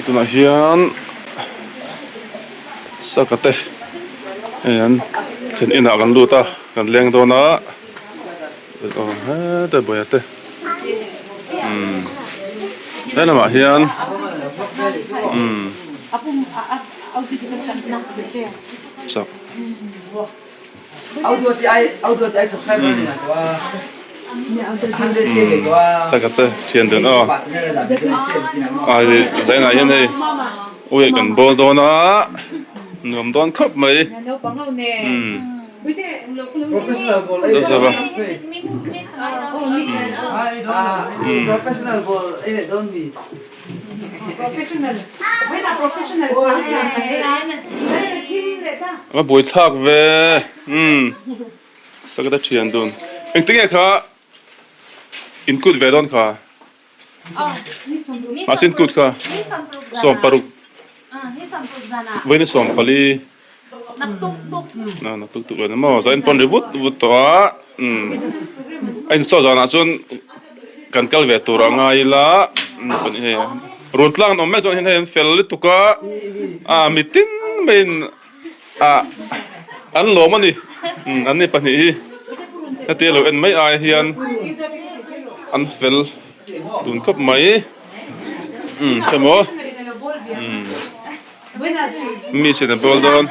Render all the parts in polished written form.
tu na hian sakate ayan sen ina kan luta kan leng do na ha te boyate đây là mà hiền sao subscriber này là 100K của sakate thiền đến ai dạy này hiện nay ui cần bố đó nó nằm đón khắp mấy professional ball. Professional ball. Don't be professional. When a professional mà buổi thạc về sakate thiền đến anh tiếng nghe khá include về đón khá mà xin cút khá som paruk với nó som pali nó tuk rồi nó mà giờ anh pon để vút to anh so giờ nào chun cần cal về tu ra ngay là Ruantlang nó mấy chỗ hiện hiện fel lít tuka meeting bên anh lo mà đi anh này phần này cái tiền rồi anh mấy ai hiện anh fel tuần cấp mấy cái mỏ mi sẽ là ball down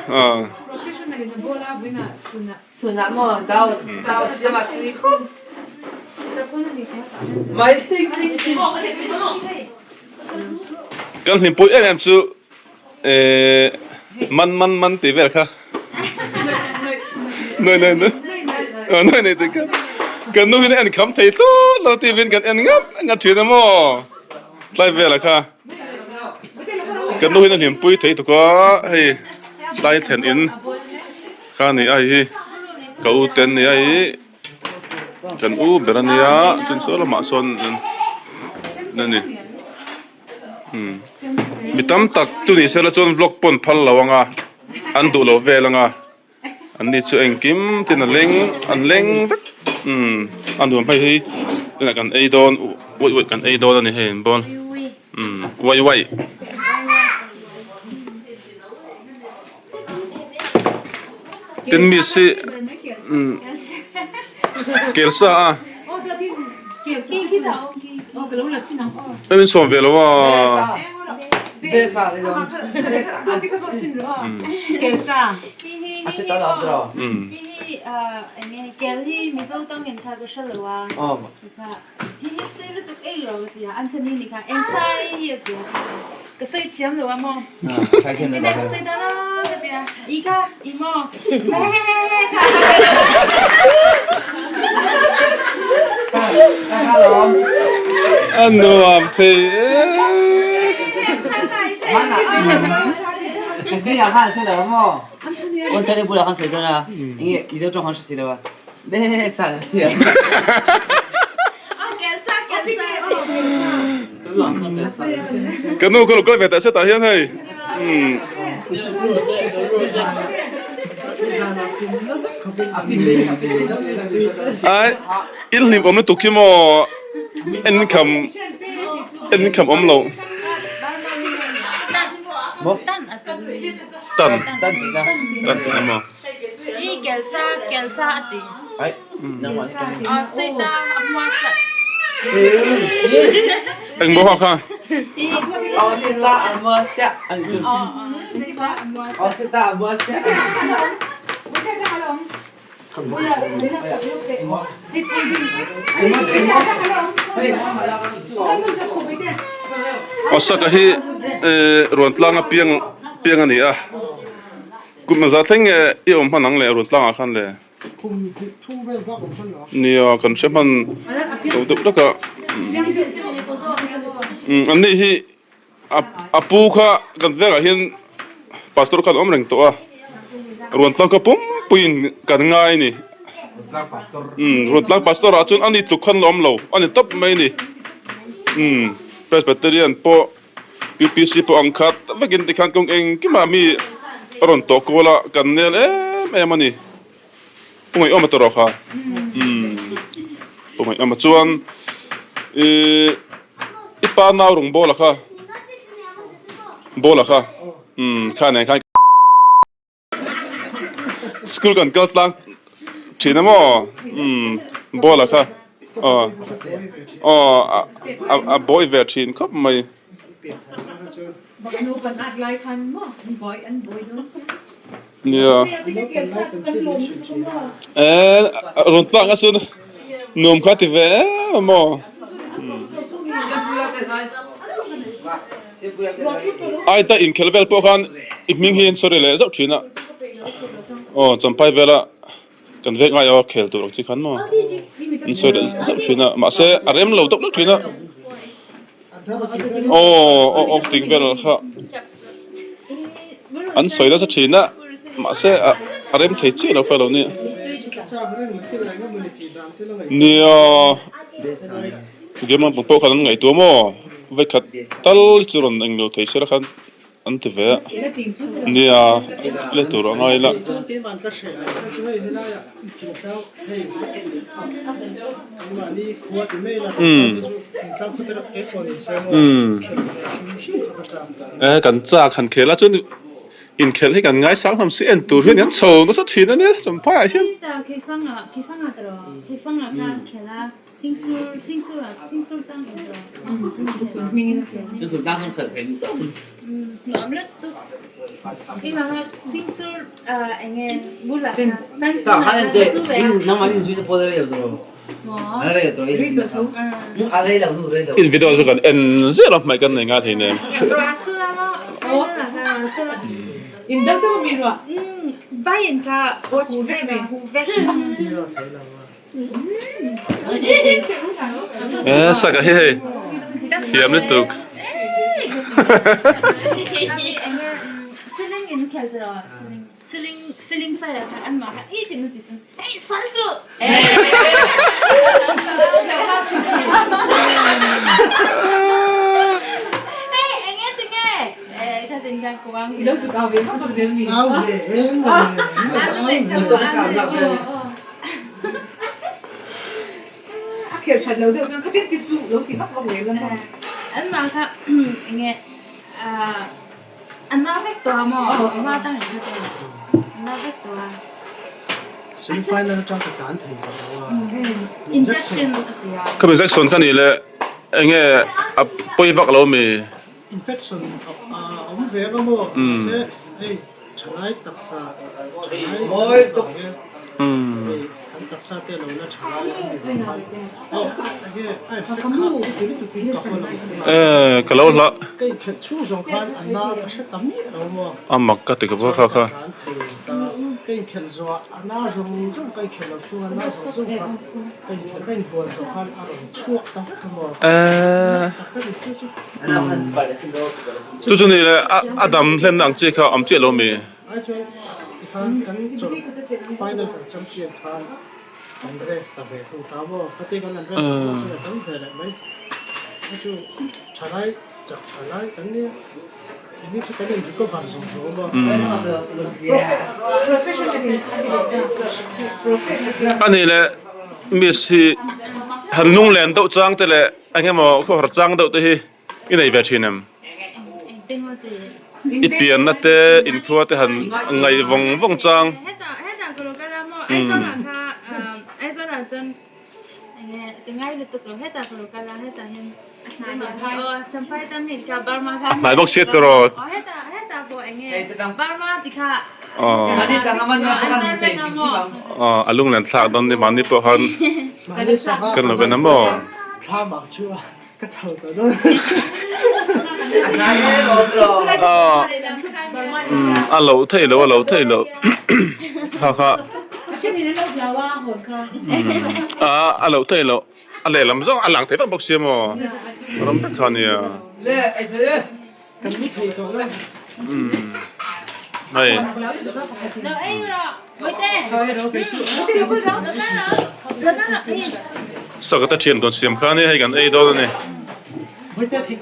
Sunat mo, tao siya matuli ko. May kan him pui em chu man ti ver kha nơi này thì kan nu ni an kham thei tu lo ti vin kan an ngap thina mo lai ver la kha kan nu ni him pui thei tu ko hei lai then in kha ni ai hi kau ten ni ai kan u berania chun so la ma son nani mitam tak tu ni sela chon vlog pon phal lawanga an du lo velanga an ni chu engkim tin an leng vek an du mai hi na kan ei don wai kan ei don ani hen bon wai tin mi si kelsa em som velo wa besa le don. Kelsa. Asyik tak ada. Ini kelhi misal tang yang thar besar lawa. Oh. Hi tu lu tu ai lo dia Anthony ni kan ensai dia. Kesoi ciam lawa mo. Saya kena Kita kesoi dah dia. Ika imo. Halo. ano am thei Mana? Ini yang kan saya dah mo. Orang tadi pula kan saya dah. Ini bisa tu kan saya dah. Besa dia. Kelsa. kan nu ko ve ta se ta hian hei ai il nim om tu ki mo income om lo tan mo Ini kelsa ati. Baik. Nama Seda amwasa. anh bố học ha Sita amasya. Seda amwasa. Sita amasya. osa ka hi Ruantlang piang ani a kum na za thleng e om hanang le Ruantlang a khan le nia kan seman tu ka ani hi apu kha kan vera hin pastor kan om reng to a Ruantlang ka pum puin kan ngai ni Ruantlang pastor achun ani tu khan lom lo ani top mai ni Presbyterian po PPC po angkat bagin tikhan kong eng kimami ron to kola kanel mani pumay om to roka pumay am chuan ipa naw rung bola kha โบล่ะค่ะข้าไหนข้าสกูลกันก็ตั้งทีนะมั้งโบล่ะค่ะโบอีเวอร์ทีนก็ไม่ บอกหนูกันอัดไลน์คันมั้งบอยอันบอยนู้น เนี่ย ไม่ได้เกี่ยวกับกันลมใช่ไหม รุนตั้งก็สุดนุ่มข้าที่เวมั้งไอ้แต่อินเคลเวลพวกเขาอีกมิ่งเห็นสุดเลยสักทีนะจำไปเวลากันเวกง่ายเคลตัวรถที่ขันมั้งสุดสักทีนะมาเสียอะไรมันเหลวตกสักทีนะติงเวลค่ะอันสวยแล้วสักทีนะมาเสียอะไรมันเที่ยวเราเฟลเนี่ยเนี่ยเกี่ยวกับพวกเขาไงตัวมั้งเวกัดตัลจุรนเองเราเที่ยวละคันอันที่เวเนี่ยเล่ตัวเราง่ายละกันจ้าขันเคละจนอินเคลให้กันง่ายสังทำเสียนตัวเพื่อนยันโซ่ก็สักทีนะเนี่ยสมภารใช่ไหมเคยฟังอ่ะตลอดเคยฟังอ่ะก็เคละทิ้งสู้ตั้งตลอด就是当中可能หลอมเลือดตุ๊กอีมาว่าทิ้งสู้ไงบุญละfans Está, gente, no más ni suyo poder ir otro. Ahora hay otro. Ahora hay la otra. อินวิดีโอสักกันเอ็นเสียหรอไม่กันในงานที่เนี่ย สุดแล้วมั้งสุดแล้ว อินดังตัวมีหรอ ใบอินค่ะหูเวกสักกันเฮ้ยเขียมนิดตุกซิลิงอินเคลตรอซิลิงใส่ละค่ะอันมาค่ะติดสันสุถ้าเป็นการกวางเราสุดเอาเองจะเป็นมีเอาเองเขียนฉันเราเดี๋ยวกันเขาจะติดสู้เราคิดว่าเขาเวรแล้วมั้งอันมาค่ะไงอันมาเวกตัวมั้งอันมาตั้งอย่างไรอันมาเวกตัวสิ่งไฟนั้นจะเป็นการถึงว่า injection อะไรก็เป็นสักส่วนกันนี่แหละไงป่วยวักเรามี infection เวลาโม่เช่ฉลายตักษาฉลายโอ้ยตกคันตักษาเตลนะฉลายก็แล้วละก็ชูสงครามอันนั้นก็ใช่ตั้มเราโม่มักก็ติดกับพวกเขาค่ะก็เขียนว่าอันนั้นส่งก็เขียนช่วงอันนั้นส่งก็เขียนเป็นหัวสงครามอารมณ์ชั่วตั้งขโมยจุดนี้เลยอาดัมเล่นหนังจีเขาอัมจีเรามีไอ้ช่วยกันจบไฟนอลกันจำเพียงกันอันเดรสตาเวทูตาว่าปฏิกันอันเดรสจะต้องเห็นไหมไอ้ช่วยชาไลจับชาไลกันเนี่ยทีนี้จะเป็นดีก็บางส่วนว่าอันนี้เลยมีสิหันนุ่งเล่นตัวจังแต่เลยไอ้เงี้ยมั้งเขาหัดจังตัวที่ยังไงแบบนี้เนี่ยอีเปลี่ยนนั่นเต้อินครัวแต่หันไงวงจังเฮ็ดก็รู้กันแล้วมั้งไอ้ส่วนนั้นค่ะไอ้ส่วนนั้นจนไงจะง่ายเลยตุกเราเฮ็ดก็รู้กันแล้วเฮ็ดเห็นจำไปตามเห็นกับบาร์มาค่ะไหนบอกเสียตลอดเฮ็ดพอไงบาร์มาติค่ะอันนี้สั่งมันนะกันเป็นชิมอลุงเล่นสักตอนนี้มันนี่พวกเขากันเราเป็นน้ำบ่ข้าบอกชัวก็เท่าตัวนู้นเราเท่เราค่ะจะนี่เราเล่าว่าหัวค่ะเราเท่เราอะไรลำซ้งหลังเท่ต้องบอกเสียมั้งเราไม่ทันเนี่ยเล่ไอ้เธอกันไม่ถูกตัวเลยไม่แล้วไอ้เราไม่เต้สักแต่เทียนก่อนเสียมข้านี่ให้กันไอ้โดนนี่ไม่ได้ทิ้ง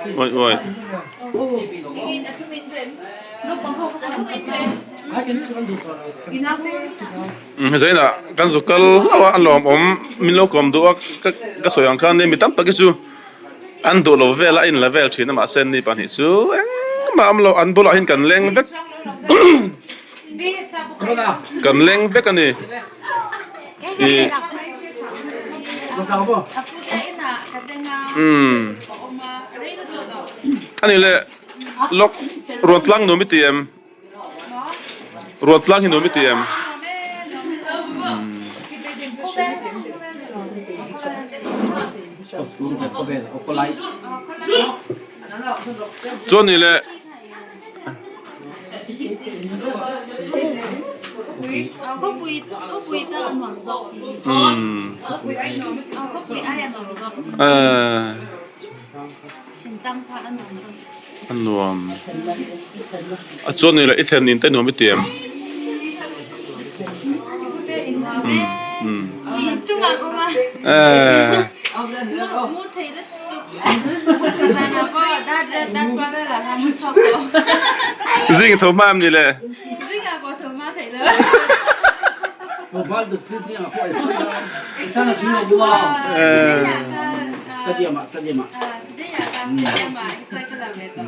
ไม่ใช่นะกันสุกัลว่าอันหลอมมิโลกอมดูว่าก็สวยอันข้างนี้มีตั้งปะกิจูอันดูเราเวลาอินเลเวลที่นั่นมาเส้นนี่ปะนี่จู มาอำเราอันบุหรี่เห็นกันเล้งเวกกันเล้งเวกกันนี่อี Lokal anh là lok Ruantlang nó mới tiêm Ruantlang thì nó mới tiêm cho nên là có bụi ta ăn hoàng rộng có bụi ai ăn hoàng rộng chúng tăng pha ăn hoàng rộng anh nuông cho nên là ít thêm nhìn tên nó mới tiêm chung là không mà muốn thấy rất tục sao nào có đắt qua đây là ham muốn chọc rồi riêng thầu mam gì lệ riêng là có thầu ma thấy nữa một bao được thứ gì mà gọi sao là chúng nó mua cái gì mà đây là cái mà sai cái là về tổ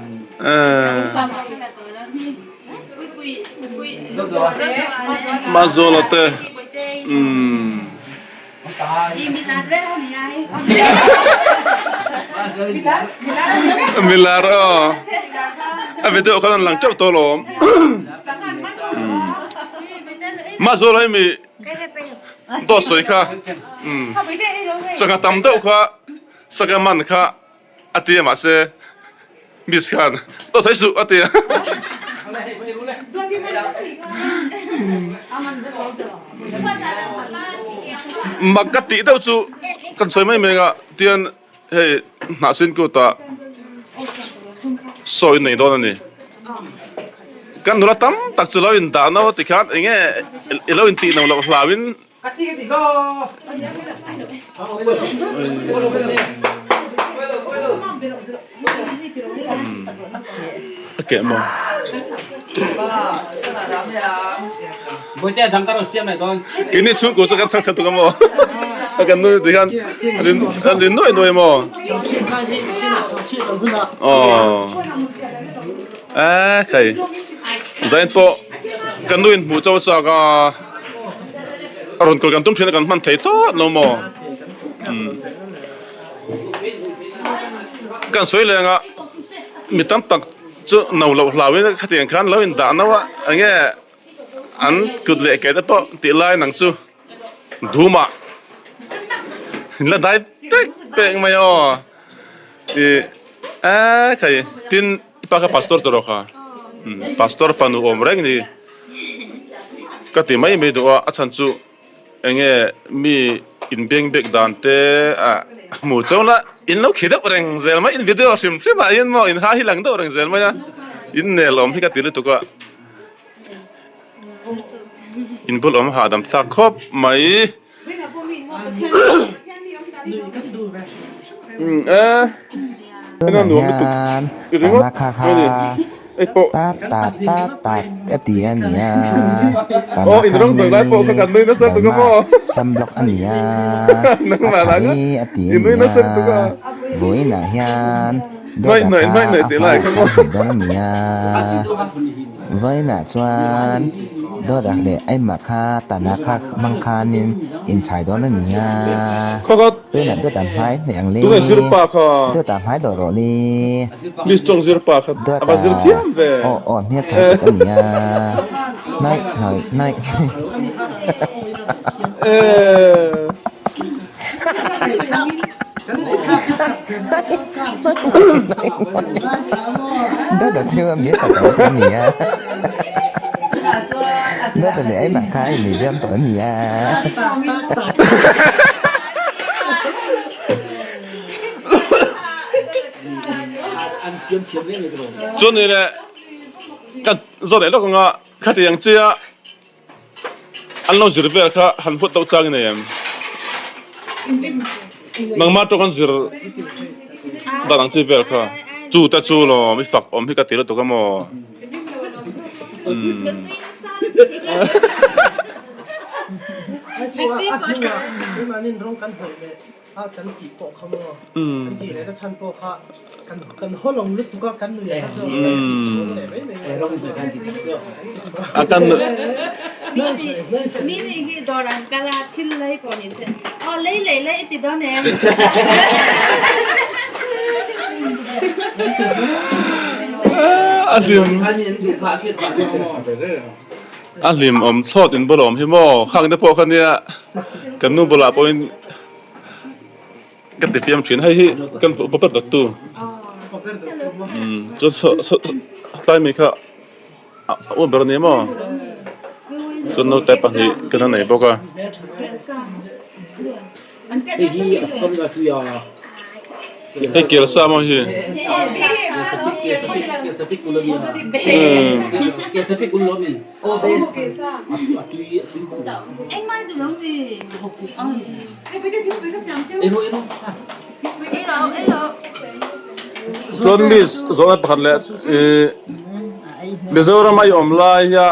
mà rồi là tê đi mình làm đấy không nhỉ Milar bây giờ con lăng chọc to lắm mà rồi là mi to soi kha saka tam đâu kha saka man kha atia mà se bis khan to sai su atia Magati đâu chú kan soi mai mega tian hey Hnahsin ko ta soi nei don ani kan nula tam tak chu lawin da no ti khat enge lawin ti no lo hlawin okay mo bữa chơi thằng tao xem này con kini chu ko sa kan sang tu ka mo kan no ti kan rin noi mo kai zain to kan nuin mu chaw cha ka aron kol kan tum thina kan man thei tho no mo kan soi le nga mi tam tak chu no lo hlawin khatiang khan lo in da na wa ange an kut le ke da po ti lai nang chu dhuma la dai tek peng mai o ti kai tin ipa ka pastor to ro kha pastor fanu om reng ni ka ti mai me do a chan chu enge mi in beng bek dan te a mu chawla in lo khidap reng zel ma in video sim sim ma in mo in ha hi lang do reng zel ma ya in ne lom hi ka ti le to ka in bul om ha dam sa khop mai nó nuông mới tụt cái gì mất cái gì ấy bộ cái tiền nha in rong từng lái bộ các cần nuôi nó sơn tụi nó xăm lọc anh nha nó mà là cái in nuôi nó sơn tụi nó buổi nãy hiền nói tỷ lại không có đó nha với nãy xuân đó đặc để anh mặc ha tàn khắc mang khan in trái đó nha có tôi là tôi tạm phái này ăn tôi là zero pa kha tôi tạm phái đồ rồi đi bis trong zero pa kha apa zero tiam về nghe thật anh nha này đó là theo em biết là cái gì á đó là để mặc khai thì đem tội gì à cho nên là cái do đấy nó cũng ngã khách hàng chia anh lo zero về kha han phut tàu trang này em nang ma to kan zero da nang chia về kha chu ta chu lo mi phak om hi ka ti lo to ka mo nhưng mà nên rong căn hồi này กันกี่โปะเขามากันกี่เลยถ้าฉันโปะค่ะกันหัวลงลึกก็กันเหนื่อยซะส่วนไม่เราเป็นตัวการติดเชื้อ อาการ นี่คือดอรังกาลาทิลเลยปอนี่เซ็อ๋อเลยติดดอนเอง อันลิม อันนี้ดูพาเช็ดปาก อันลิมทอดอินบลอมใช่ไหมข้างเดียวพอคันเนี้ยกันนู่นบลาปอยกันติดเตรียมชิ้นให้กันปุ๊บตัดตู้จนใส่ไม่ค่ะอ้วนแบบนี้มั้งจนโน้ตแต่ปะนี่กันทางไหนบอกว่า ไอ้ที่ต้นกระเทียม ให้เกี่ยวซ้ำมั้งฮี เกียร์สปิกอุลมินเกียร์สปิกอุลมินโอ้เบสเอ็งไม่ดูน้องดิเอ็นโอจนมิสจนพันเล็ดเดี๋ยวเราไม่ยอมลายะ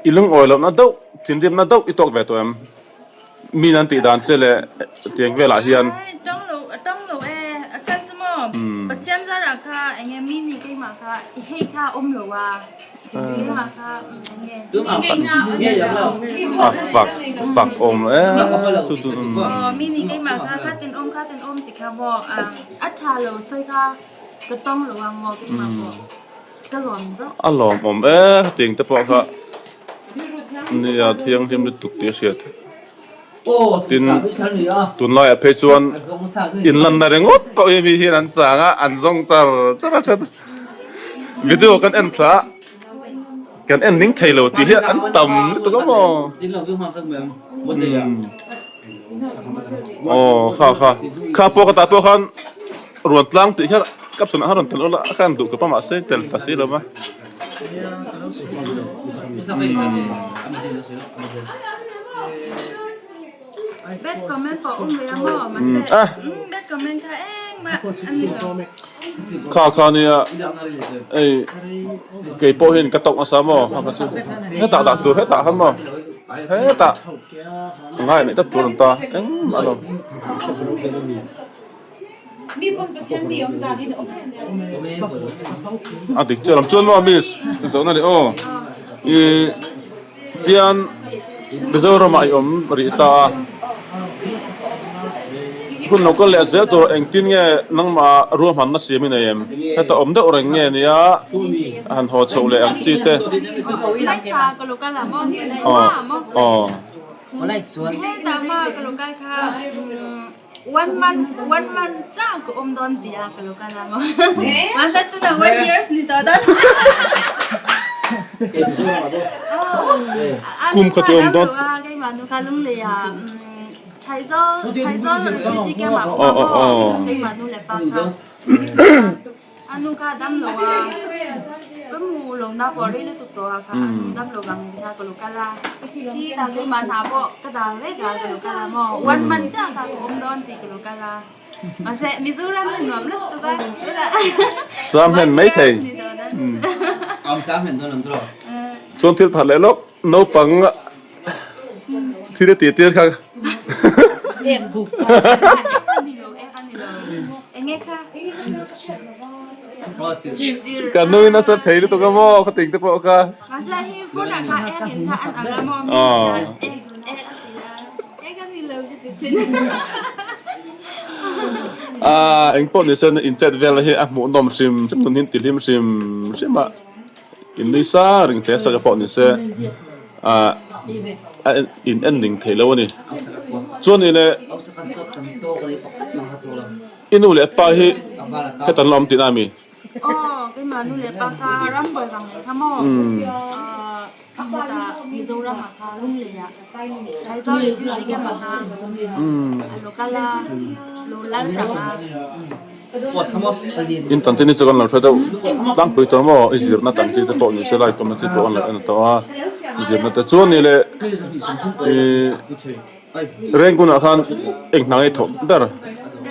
อีลุงออยล์นั่นเด้อทิ้งเดียมนั่นเด้ออีตอกเวตัวเอ็มมีนันติดานเจเลเตียงเวลาเฮียนต้องรู้อาจารย์สมอปัจจัยจะราคาเอ็งมีนี่กี่มาค่ะให้ค่าหรือว่ากี่มาค่ะเงี้ยเนี่ยอย่างเราปักตุมีนี่กี่มาค่ะค่าเต็นติดค่าบอกอัชชาโลช่วยค่ะก็ต้องหรือว่างอกี่มาบอกก็หลอนจ้ะอารมณ์เตียงแต่พอค่ะนี่ยเที่ยงที่มันตุกเตียเสียดโอ้ตินตุนลอยเพชวนอินลันนาเรงอดปอยมีเฮียนันจางอันซงจาร์จาร์ชัดวิดีโอกันเอ็นพระกันเอ็นนิ่งไทยโลตีเฮียอันต่ำตัวก็มอตินเราวิ่งมาสักเมืองบนเดียโอ้ข้าพวกตาพวกขันรวนตลังตีเฮียกับสนารวนตลังละขันดูกับป้ามาเซ่เตลตัดสิลมั้ยเบ็ดคอมเมนต์บอกเลยนะพ่อมาเสร็จเบ็ดคอมเมนต์ค่ะเองมาอันนี้ข้าเนี่ยไอ้เกี่ยโปเห็นกระตกมาซ้ำมั้งครับสิให้ตาดูให้ตาฮันมั้งให้ตาง่ายนี่ตัดตัวนั่นตาอารมณ์มีคนประเทศเดียวตาที่เราอ่ะดิเจอลำจวนมั้งมิสสองนั่นดิโอ้เดียนเดี๋ยวเราไม่ยอมริตาคุณนกก็เลยเสียตัวเองที่เนี่ยนั่งมารวมหันนัดเสียมินเองแต่ตัวอมเด็กorangเนี่ยเนี่ยหันหัวโฉเลยอันจีเต้ไม่ซากลูกันละมั้งอ๋ออะไรส่วนแต่มากลูกันค่ะวันมันเจ้าก็อมดอนเดียกลูกันละมั้งมันสัตว์ตัว one years นี่ตัวนั้นกุมขจมดอนไงมาดูค่ะลุงเลยไทยซ้อที่แกมาบอกไงมาดูแลป้าค่ะอันนู้นค่ะดำหลวงก็มูลงน้าพอได้เลยตัวค่ะดำหลวงค่ะกลูกกันละที่ตามที่มาหาพ่อก็ตามเลยค่ะกลูกกันละมอวันมันจ้าค่ะอมดอนตีกลูกกันละมาเสมิซูรันหนุ่มเล็กตัวกันจำเห็นไม่เคยจำเห็นตัวหนึ่งตัวชวนที่ผ่านเลยลูกโนปังที่ได้ตีเตี้ยค่ะบุกเอ็งค่ะกันนู้นน่าสะเทือนตัวก็มอเขาติงตัวพอค่ะมาใช่ที่พูดนะคะเอ็งเห็นค่ะอันนั้นมอมีเอ็งกันนี่เลยติดเอ็งพอนี่เส้นอินเจ็ดเวลาเฮียหมูนมซิมซิมตัวนี้ติลิมซิมซิมะอินดิซาริงเทสกับพอนี่เส้อินเอ็นดิ้งเทเลวนี่ส่วนนี้เนี่ยอินูเล่ป้าฮีแค่ตันลมตินามีอ๋อก็มานูเล่ป้าค่ะรำเบอร์รังเลยค่ะมอมีโซรามาค่ะลุงเลยอะไทยซ้อเลยคือสิแกมาค่ะโลกาลาโลลันรังมาอินตันที่นี่จะกันเราช่วยเดาตั้งปีตัวมั่วอิจิรนัดตั้งที่จะปนี่เสร็จแล้วก็มันจะปนอะไรนั่นตัวอิจิรนัดแต่ส่วนนี้เลยเรื่องกุนอาคารเองนั่งไอ้ถมเด้อเรื่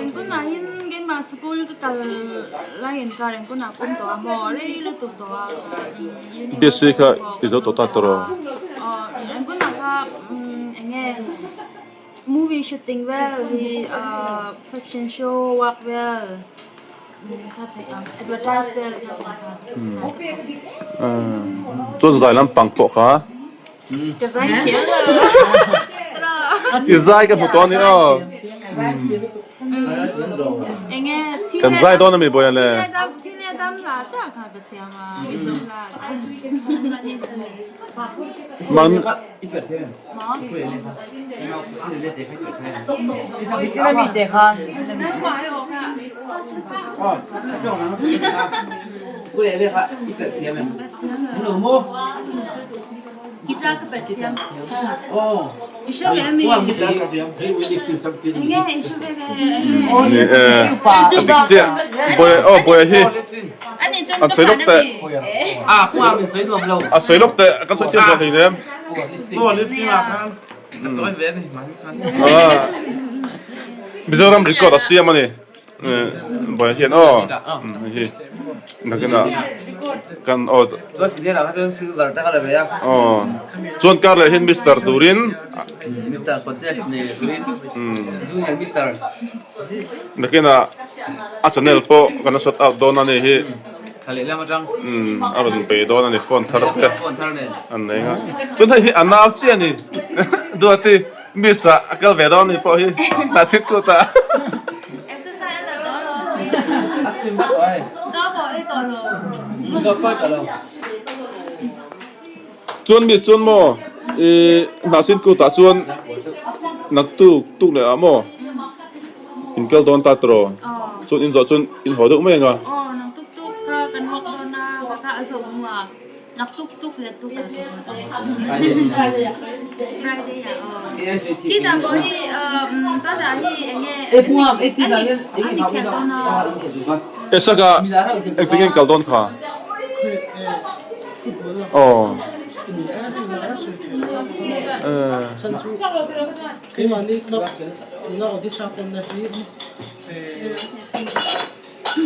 องกุนอาหินเกมาสกูลจะกันไล่เห็นการเรื่องกุนอาคุ้มตัวมอเรื่องเลยตัวเดี๋ยวสิค่ะที่จะตัวตัดตัวเรื่องกุนอาค่ะเงี้ย movie shooting well, he fashion show work well, advertise well. จนใจลำปังโปะค่ะ จะใช้เขียนเลย ดีไซน์กับผู้ตัวนี้อ๋อ เองที่ กันใจตัวนั้นไม่บ่อยเลย ที่เนี่ยดำลาจากค่ะกระเทียมมาไม่สมลา มัน 一个天， หมอ 不然的话，你要你得开个天。你这个米得哈， ไม่ไหวหรอกค่ะ 哦，这种人不然的话，一个天嘛，你老母， กีตาร์ก็เป็นเทียม 哦， อีช่วยแม่มี 我没得这边，可以为你心上边 เอง 的。 อีช่วยแม่ นี่บิ๊กเจ้าบ่อยอ๋อบ่อยที่ อันนี้จน อันสวยลูกเตะ 啊，不然没谁弄不了。 อ่ะสวยลูกเตะกันสวยเทียมกันทีเดียว 哦，你听嘛看，做一遍的，蛮看。 บิจารัมริกอดเสียมันนี่บ่อยเห็นอ๋อนี่นักกันอ่ะกันอ๋อ 做时间了，他就是老大个了呗呀。 อ๋อส่วนการเลยเห็นมิสเตอร์ดูริน Mister Proses ni, Green. Junior Mister. นักกันอ่ะอาจจะเนลโปกันสดเอาโดนนั่นนี่ Kali lah macam. อารมณ์ไปโดนนั่นนี่ฟอนทาร์เป Phone thar ni. อันไหนครับจนให้อันน่าเอาเจียนี่ดูที่มิสอะก็เวรอนนี่พอที่น่าสิทธิ์กูตา exercise อะไรก็รอ Asli mat oi. เจ้าบอกให้ต่อรอ Jumpa tak lo. จวนมีจวนโมน่าสิทธิ์กูตาจวนนักตุกเลยอ่ะโมอินเกลโดนตาตรอ อ๋อ จวนอินจอจวนอินหัวดุไม่ไง อ๋อนักตุ๊กก็กันวอกโดนาว่าก็อสมว่านักตุ๊กเนี่ยตุ๊กอสม Friday อ่ะอ๋อ TSAT. ที่ตามบอกที่ป้าจ๋าที่เองเนี่ย Puam, ti na yan. อันนี้แข็งต้นนะ เอสกาเอ็งเป็นยังเกลโดนค่ะอ๋อฉันชูคือวันนี้ครับเราที่ชาคนนะที่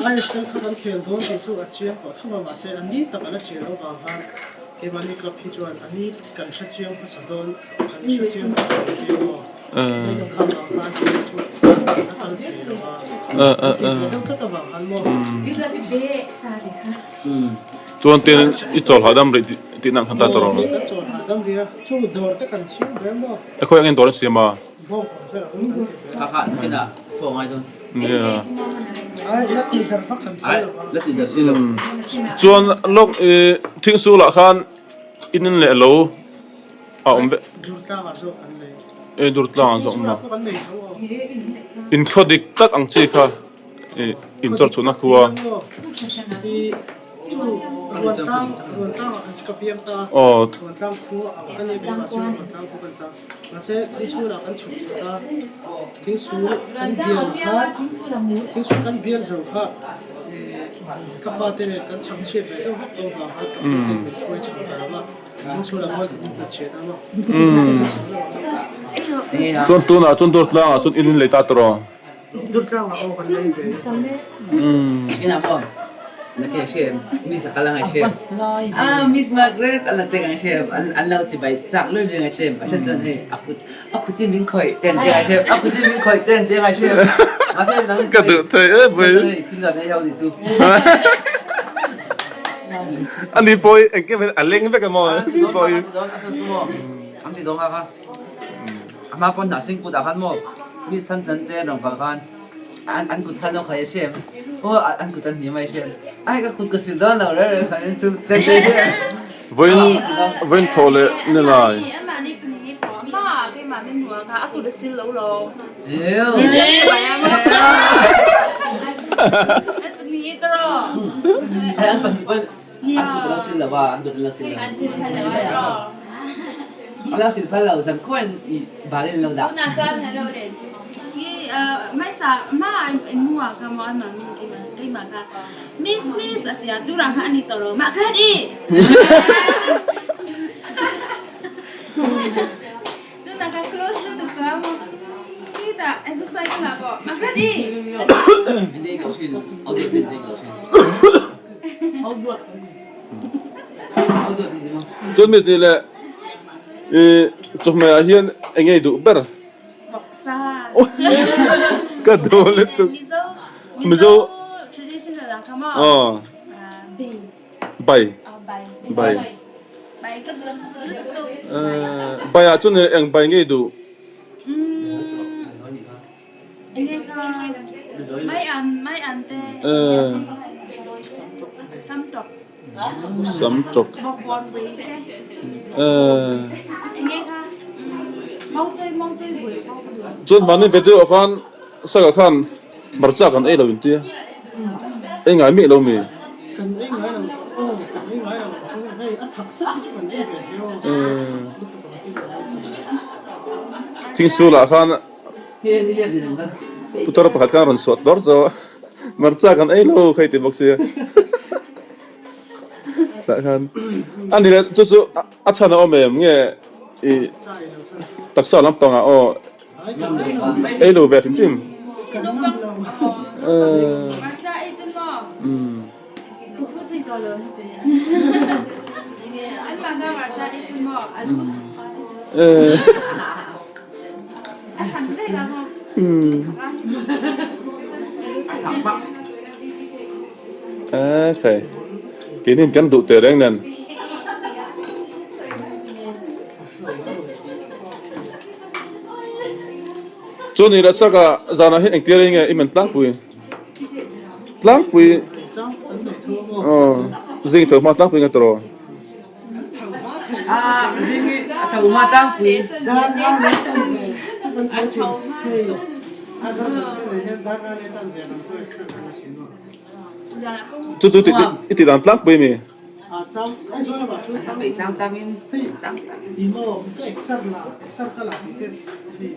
ไอ้เซลล์เขาเขียนโดนที่ชูอัจฉริยะเขาทำมาเช่นอันนี้แต่ละเชียร์เราบางครั้งคือวันนี้ครับพี่จวนอันนี้กันชัดเจนภาษาโดนกันชัดเจนภาษาเดียวไม่ต้องคำบางครั้งที่ชูกันเขียนว่าต้องก็ต้องบางครั้งมั้ง จวนเตียนอีจอลหาดำเลยตีนังขันตาตรอ ก็จนหาดำเดียวชูโดนก็กันเชียร์แบบว่า ไอ้คนยังโดนเสียมา บอกก่อนว่า Kakak kena suang itu. เนี่ย ไอ้ลักที่การฟักกันเชีย Ai, ร์ let's see the silo. จวนโลกทิ้งสู้ละคันอินนั่นแหละโลอ่ะผม ดูตาว่าโซ่กันเลย ดูดลางสองมา กันเลยเขาว่า อินข้อดิกตักอังจีค่ะอินตัวชุนักวัว ที่จู่รวนตั้งจุกเพียงตา อ๋อ รวนตั้งคู่เอากันเลยเป็นมาชื่อรวนตั้งคู่กันตามาเช่ที่ชูเรากันฉุกตาทิ้งสูกันเบียนค่ะทิ้งสูกันเบียนเจ้าค่ะกับบ้านเต้กันช่างเชี่ยวไปต้องต้องฟังค่ะต้องช่วยช่างกันว่าทิ้งสูเราไม่ต้องเชี่ยวนะว่า Ini ya. จวนตัวน่ะจวนดูดลางจวนอินเลยตาตรอ ดูตาว่าเอากันเลย Ini apa? Nak kena share. Miss akalang share. Miss Margaret, alam tengah share. Alam cibai cak lu dengan share. Macam ni, aku ti min koi ten tengah share. Aku ti min koi ten tengah share. Masa nang ก็ดูเธอบ่อย tinggal ni jauh itu. อันนี้ปอยเอ็งก็เป็นอันเล็งไปกันมั้งปอย Amti dong ha. Ama pon Hnahsin ku dakan mo. Miss tan te dong kan. An ku tan lo khai share. Oh, an ku tan ni mai share. Ai ka ku sil don lo re sa ni chu ten te. วันโทเลนี่ลาย อันมานี่เป็นนี่ปอมาที่มาไม่หัวค่ะaku udah sil lo lo Yo. bayang lo itu ni terus Ai an pani pon. An ku tan sil la ba, an ku tan sil la. kan sil hello Kalau sil pa lo san ko en ba le lo da. una kan hello dehนี่ไม่สามาไอ้มัวกับมันมามีกี่มาค่ะมิสอะเดี๋ยวดูรังอันนี้ต่อเลยมาแค่ดิดูนะคะ close ดูกันkita exercise kan apa makan di Hindi ikaw sil. Audio din ikaw sil. Audio din mo. จนมีนี่แหละจุดมาเฮียนเอ็งไงดูเบอร์ โอ้ก็โดนเลยตุ๊ก miso traditional là không อ๋อ bay ใบ bay ใบ bay cái đườngใบอ่ะจนเองใบไงดู anh em mấy anh tê xăm trọc สำจก bọc bòn với tê anh em ha mong tươi bưởi mong tươi จนมันนี่ไปดูคันสักคันมาจากกันเราอยู่ที่ไอ้ไงมีเรามี cần ấy nói là cần ấy nói là chúng hay ăn thật sức chứ còn ấy về theo lúc tôi còn chưa rồi ทิ้งสู้ละคัน Here here đi đừng có. พุทธประหัตการรันสวดดอร์ซอมาจากกันเราใครติดบอกเสียละคันอันนี้แหละจู่ๆอาจารย์เอาเมมเงี้ยตักสอนลำตองอ่ะอ๋อเราแบบจิ้ม mà cha ấy chân bò tôi phút thì to lớn anh mà ra mà cha ấy chân bò anh hẳn cái này là không phải cái nên căn tụ tề đang nè chỗ này là sao cả giờ nó hết anh kia nghe im mình lắc bùi riêng thử mà lắc bùi nghe tro Riêng thầu ma tăng quý. đang đang lấy chân về chứ vẫn thấy chuyện hay à sao cái này hiện đang đang lấy chân về làm tôi sẽ làm chuyện rồi chú thì làm lắc bùi mi à cháu cái số là bảo chú Thằng bị trang trang in trang. imo cái extra cái là cái thì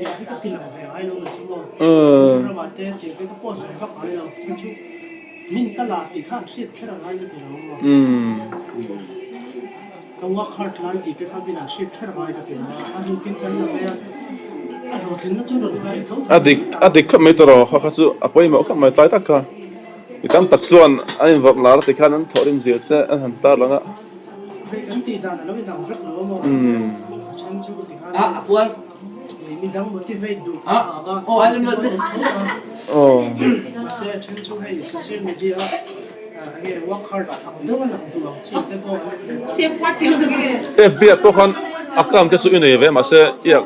cái tiền về ai đâu mà chú mo extra mà thế thì cái post này phát ai đâu chú mình cái là thì khác shit cái là ai cái đâu cái work hard lại thì cái thằng bị là shit cái là ai cái đâu anh không kinh doanh là vậy anh rồi chính nó chú rồi cái thấu adik không mấy tro họ chú apoi mà không mấy tay ta cả cái tắc xuân anh vật lá thì khăn anh thổi điểm gì thế anh hẳn ta lắm á cái tí đàn nó bị nằm rất lâu mà chân chú thì À buồn. mình đang motivate đủ Anh luôn. mà sẽ chân chú hay social media cái work hard thằng đó là làm tụ lòng chuyện thế thôi chiếm quá chiếm cái ê biết tôi con akram cái số này về mà sẽ yêu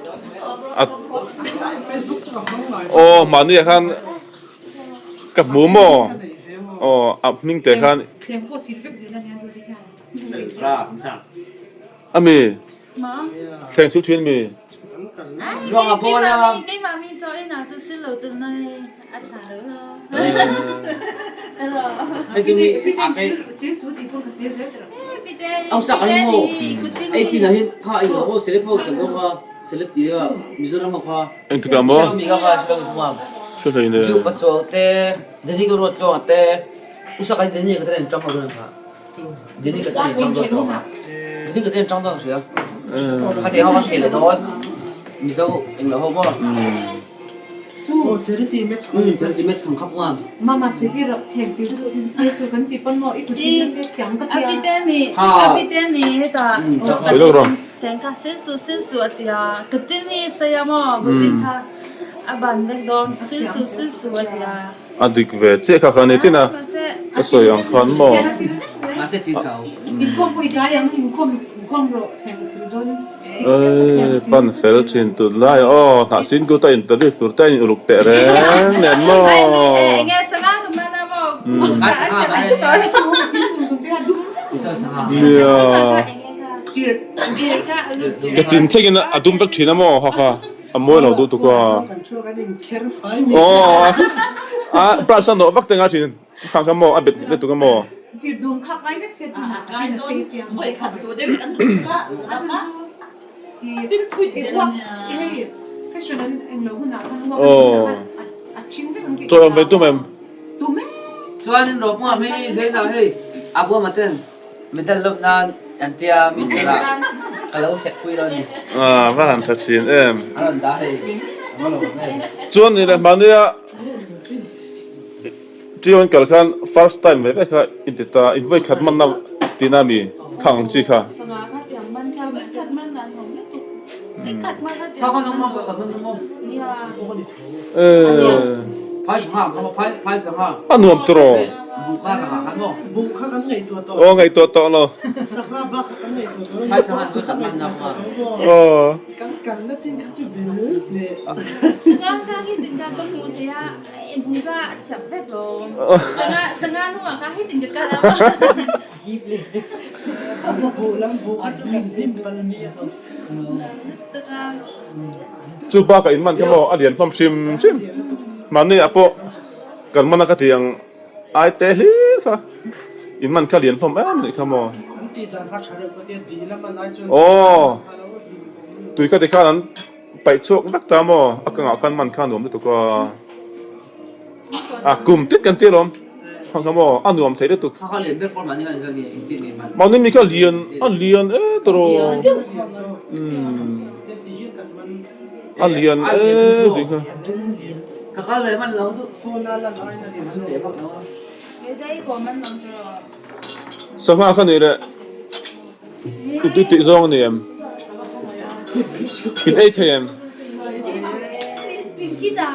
Facebook cho không lại mà này khănกับหมูหม้อมิ่งแต่คัน chiếm quá xin phép gì là nhà tôi đi cả Ra. อ่ะมี mà แสงสุดเทียนมี Rồi mà bố là cái mà mình cho ấy nào tôi xin lỗi từ này ăn trả đỡ rồi cái gì cái chế số thì không có chế giới được ông sợ anh hồ. Ấy thì là hiện họ anh hồ sẽ lấy cần đâu ha. Sẽ lấy tí là mình rất là hoa. เอ็งคือกันบ่ Mình có hoa sẽ hoa. ช่วยเลยเนี่ย Chịu bắt chỗ tê. Đến đi cái ruột cho tê. Ông sợ cái đến đi cái tên trong vào luôn hả? Đến đi cái tên trong đó cho. Đến đi cái tên trong đó sửa. Cái tên họ có thể là đó. Mình dâu anh là không có. charity match Charity match không khắp hoa. mà suy đi rồi thèm suy suy suy cần thì con mọi ít chút cái chẳng có abi tiền tên này hết à Đấy đâu rồi tên cả xin số thì à cái tên này sao mà bữa đi cả bạn đang đón xin số thì à adik về chế khá khăn này thế nào có sợi yang khăn mò Mà sẽ xin cầu. mình không quay trái em mình không rồi thèm suy rồi pan fel chin tu lai Hnahsin ko ta interview tur ta in uluk te re nen mo nghe sao cái mà nào mà Mà sẽ anh ai chỉ tôi chia chỉ cả cái tin thế cái adum bak thina mo ha ha amoi lo du tu ko control cái gì careful prasan no bak tenga thin khang kham mo abet le tu ka mo chỉ đúng khác cái biết chết cái là xây xiang vậy khẩn của đêm tận thì cái quá cái fashion anh lâu hơn nào chính cái bằng to về tu mem tụi mấy Cho nên rồi mà mấy giấy nào hay. À bố mà tên. Mình tên lúc nào anh tia Mr. Ra. Cái lâu sẽ quy lên. va han thật xin em Anh đã hay. Nó là này. chuan ni le mania trion kal khan first time ve kha intita invite khat man na tinami khang chi kha sao phát triển ban theo bệnh cắt man là không biết tục cắt man phát triển Không không không không không không. 拍什么？他们拍什么？ อันนวมตรอ 不看了，看不？ บุกข้ากันไงตัวโต โอ้ไงตัวโตเนาะ สภาพบักกันไงตัวโต 拍什么？不看慢的嘛。 โอ้ กันแล้วจริงเขาจะเป็นเนี่ย Sekarang tinggal kemudian buka cepet loh. Setengah lu nggak kahit tinggal kalau. บุกแล้วบุกเขาจะเป็นพิมพ์ปันนี้ Tengah. จูบากับอินมันก็มออเดียนพร้อมชิมมันนี่อะโปกันมันก็ที่ยังไอเตลิค่ะอินมันก็เรียนพร้อมนี่ค่ะมอ อันที่ด้านพัชระก็เดียดีแล้วมันไอจน โอ้ตุยก็ที่ข้านั้นไปโชคนักตามออากังอาคันมันข้าหนุ่มนี่ตัวก็กลุ่มติดกันที่ลมฟังคำว่าอันหนุ่มเทได้ตัว 他连这波蛮就很像你一点点蛮。 มันนี่มีก็เรียนตัวอันเรียนดีค่ะ kakakเลยมันเราทุก โฟนอะไรอะไรสักอย่าง เดี๋ยวพักเนาะ Jadi komen nonton. สภาพข้านี่แหละตุยติซองนี่เอ็มกินATM Kita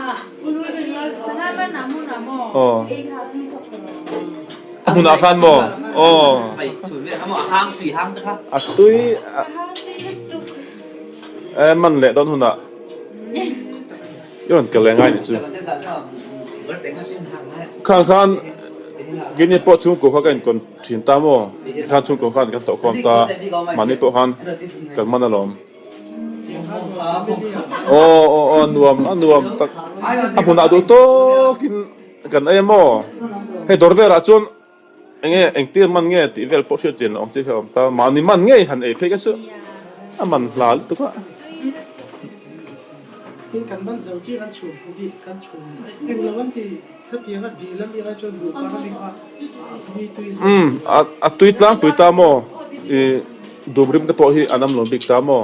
sekarang namu. Ika besok. หุ่นอาคารบ่อ๋อ ไปส่วนเรื่องเขาบอกห้างสี่ห้างนะครับ ตุยมันแหละตอนหุ่นอ่ะย้อนกันแรงง่ายนี่สิ แต่สั่งก็รถเด็กเขาเชื่อมทางได้ ข้างกินนี่ปอดชุ่มกูเขากันก่อนถิ่นตามอข้างชุ่มกูข้างกันต่อความตามันนี่ปอข้างกันมันอารมณ์โอ้นวมตักหุ่นอาดูโตกินกันไอ้หม้อให้ดอร์เวอร์จนเงี้ยเอ็งตีมันเงี้ยตีเวลปอดเชื่อจินอมที่เขาตามันนี่มันเงี้ยหันเอเพกันซึมันหลานตัวก็ กินกันบ้านเจ้าที่กันชูผู้ดีกันชูเอ็งแล้ววันที่ถ้าเดียวก็ดีแล้วมีอะไรจนบุกมาแล้วมีความมีตุย ตุยตามปุยตามอดูบริมตะปอฮีอันนั้นหลงบิกตามอ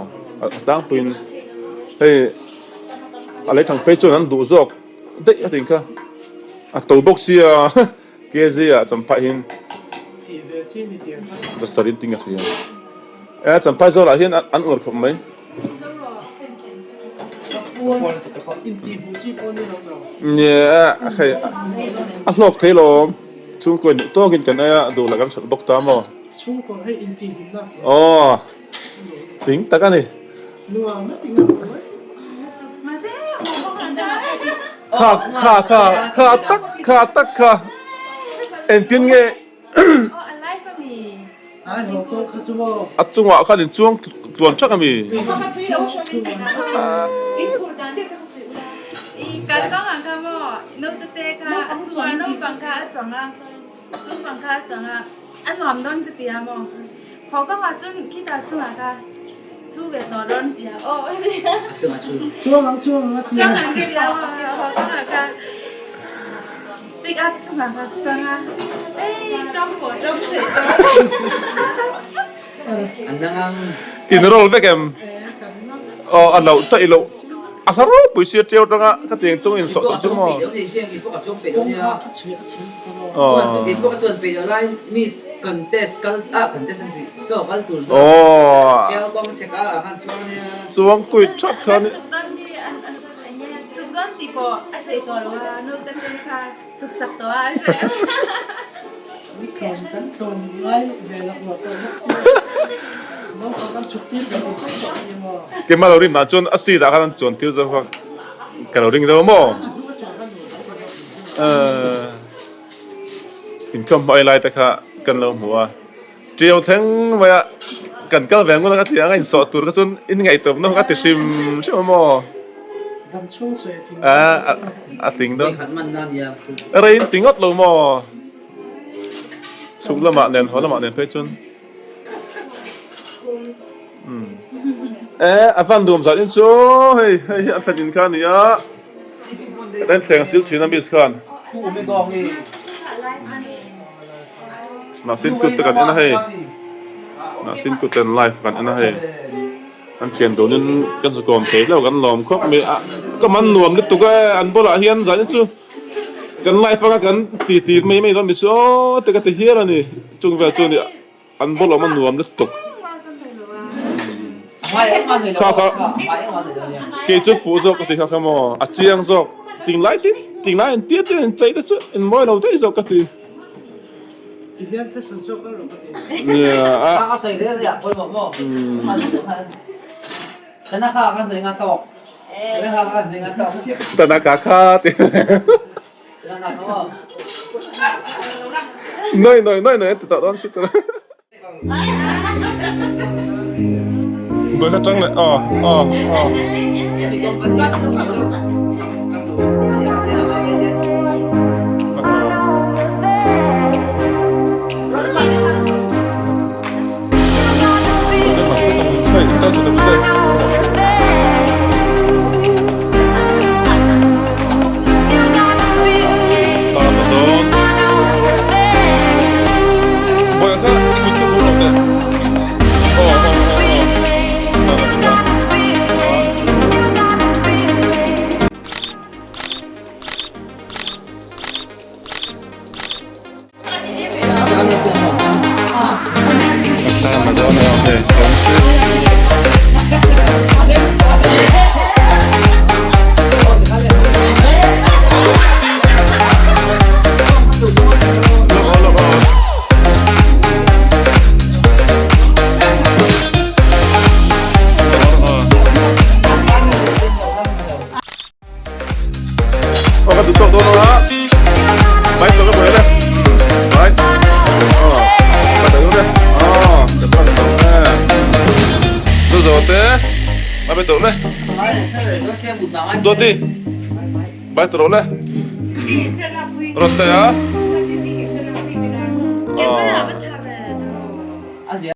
ตั้งปุยเฮ้อะไรทางไปจนนั้นดูจอกเด็กอะไรกันตัวบ็อกซี่เกซี่จำไปหิน ที่เวทีนี่เดียว จะสรินติงกันสิจำไปจอละหินอันอื่นผมไหม อินทีบูจีปนี่เรา เนี่ยใครหลอกเทลมช่วงก่อนตัวกินกันเนี่ยดูแล้วกันสบกตามอ ช่วงก่อนให้อินทีหินนัก อ๋อสิงตะกันนี่ นัวไม่ติงนัว Masih hubungan dengan ข้าตักเอ็นกินเงี้ย oh alive kami. ไอ้หัวก็เขาจะว่า อัดจังหวะข้าดินช่วงตวนชักกันมี Ikan kau nggak kamu, nudity kah, tuan nung bangka jangan, nung bangka jangan, asam don ketiamu. Kau kau ngajun kita cuma kah, tu betul dia. Oh dia. 这么出 จ้วงมา Jangan kita, kau kau nggak kah. Pick up cuma kah jangan. Jump sih. อันนั้น กินโรลไปแกมอันเราตะอีโลอันเราปุยเสียเจียวจังอ่ะก็เตียงจงอินสดจังมั้ง 有点像你不搞中北的 กง 呢 ข้าเฉียดเฉียดก็ อ๋อ 你不搞中北的来 miss contest 跟contest 是说跟赌 โอ้ 叫光是搞看中呢 จวงกุยชักคัน Sugan tipo ada itu loh, nudity kah, sukses tuh aja. นี่โคลนกันโคลนไล่เวลาหัวตัวนักเสียน้องเขากันชุดที่เป็นคนบอกยังว่า เกมมาเราดิมาจนอาศัยดากันจนที่จะฟังกันเราดิเราโม่กินข้าวไม่ไรแต่ค่ะกันเราหัวเจียวทั้งว่ากันก็แบ่งกันแล้วก็ที่ยังไงสอดตัวก็จนอินไงตัวน้องก็ติดซิมใช่ไหมโม่ ดำช่วงเสียทิ้ง ติง ไม่ ด้วย ขันมันนั่นเนี่ย อะไรติงอดเราโม่สุกละหมาดเนียนหัวละหมาดเนียนเพื่อจนอันฟันดูมสัตว์อินโซ่เฮ้ยอันฟันอินข้านี่อ่ะเล่นเสียงซิลชีนัมบิสกัน ผู้ไม่กองนี่ น่าสิ้นกุดกันอันนั้นให้น่าสิ้นกุดกันไลฟ์กันอันนั้นให้อันเชียนตัวนั้นกันสกอมเทแล้วกันหลอมครบมีอ่ะก็มันรวมนิดตัวก็อันโบราณเฮียนสัตว์อินโซ่กันไลฟ์กันตีไม่ต้องมีโซ่แต่ก็ตีเฮียแล้วนี่จุงเวลจุงนี่อันโบราณมันรวมนิดตัว อ Mai em ăn thì nó mai em ăn thì nó cái chút phụ dọc thì khác mà à chiang dọc tình lại anh tiết anh chạy đó chứ anh mới đầu thấy dọc cái gì Indian fashion show kan lo pati. yeah Kakak saya dia ya, boleh mau. Karena kakak kan dengan tok. Karena kakak kan dengan tok. tanah kakak Dengan kakak mau. nói tự tạo đón shit rồi bữa khác trăng lại Jadi kompetitif. Tay sudah betul. Betul. Boleh kan ikut ke pulau deh. Madonna, okay. Oke, tutup dulu lah. Baik, tutup boleh deh. Baik. Pada dulu deh. Depan deh. Terus deh. Apa itu deh? Doti. Baik terus deh. Terus deh ya. Gimana?